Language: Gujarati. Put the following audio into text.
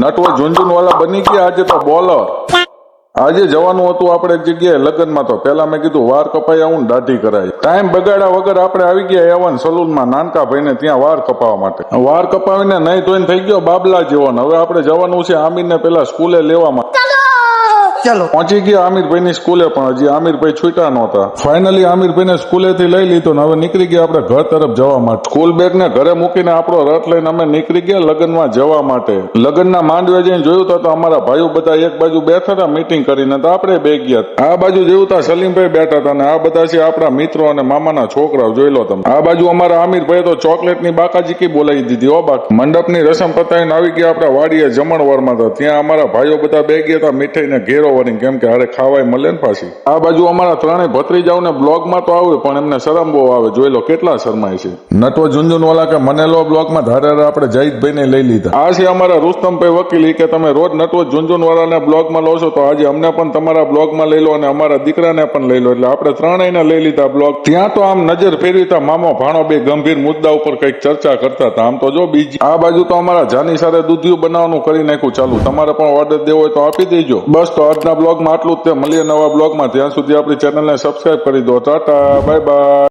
નટવો ઝુંઝુન વાળા બની ગયા આજે તો બોલર. આજે જવાનું હતું આપણે એક જગ્યાએ લગ્નમાં. તો પેલા મેં કીધું વાર કપાઈ આવું ને દાઢી કરાય. ટાઈમ બગાડ્યા વગર આપણે આવી ગયા એવન સલૂનમાં નાનકા ભાઈને ત્યાં વાર કપાવવા માટે. વાર કપાવીને નહીં ધોઈને થઈ ગયો બાબલા જેવો ને. હવે આપણે જવાનું છે આમિરને પેલા સ્કૂલે લેવામાં. ચલો પહોંચી ગયા આમિરભાઈ ની સ્કૂલે, પણ હજી આમિરભાઈ છૂટા નહોતા. ફાઇનલી આમિરભાઈ ને સ્કૂલે થી લઈ લીધો ને હવે નીકળી ગયા આપણે ઘર તરફ જવા માટે. સ્કૂલ બેગ ને ઘરે મૂકીને આપણો રથ લઈને અમે નીકળી ગયા લગ્નમાં જવા માટે. લગ્નના માંડવે જઈને જોયું તો અમારા ભાઈઓ બધા એક બાજુ બેઠા હતા મીટિંગ કરીને, તો આપણે બે ગયા. આ બાજુ જોયું તો સલીમભાઈ બેઠા હતા, અને આ બધા છે આપણા મિત્રો અને મામાના છોકરાઓ. જોઈ લો તમે. આ બાજુ અમારા આમિરભાઈ તો ચોકલેટ ની બાકાજીકી બોલાવી દીધી. ઓ બાકી મંડપની રસમ પતાવીને આવી ગયા આપણા વાડીએ જમણવારમાં. તો ત્યાં અમારા ભાઈઓ બધા બે ગયા હતા મીઠાઈ ને ઘેરો વળી, કેમ કે હારે ખાવાય મળે ને પાછી. આ બાજુ અમારા ત્રણેય ભત્રીજાઓને બ્લોગમાં તો આવે, પણ એમને શરમ બહુ આવે. જોઈ લો કેટલા શરમાય છે. નટવો ઝુંઝુન વાળા કે મને લો બ્લોગમાં ધારે આપણે જહીદભાઈ ને લઈ લીધા. આ છે અમારા રુસ્તમભાઈ વકીલ, કે તમે રોજ નટવો ઝુંઝુન વાળાને બ્લોગમાં લો છો, તો આજે અમને પણ તમારા બ્લોગમાં લઈ લો અને અમારા દીકરાને પણ લઈ લો. એટલે આપણે ત્રણેયને લઈ લીધા બ્લોગ. ત્યાં તો આમ નજર ફેરવી તા મામો ભાણો બે ગંભીર મુદ્દા ઉપર કઈક ચર્ચા કરતા હતા. આમ તો જો બીજી આ બાજુ તો અમારા જાની સાથે દૂધિયું બનાવવાનું કરી નાખ્યું ચાલુ. તમારે પણ ઓર્ડર દેવો હોય તો આપી દેજો. બસ તો આજના બ્લોગમાં આટલું જ. તે મળીએ નવા બ્લોગમાં. ત્યાં સુધી આપણી ચેનલને સબસ્ક્રાઇબ કરી દો. Tata bye bye.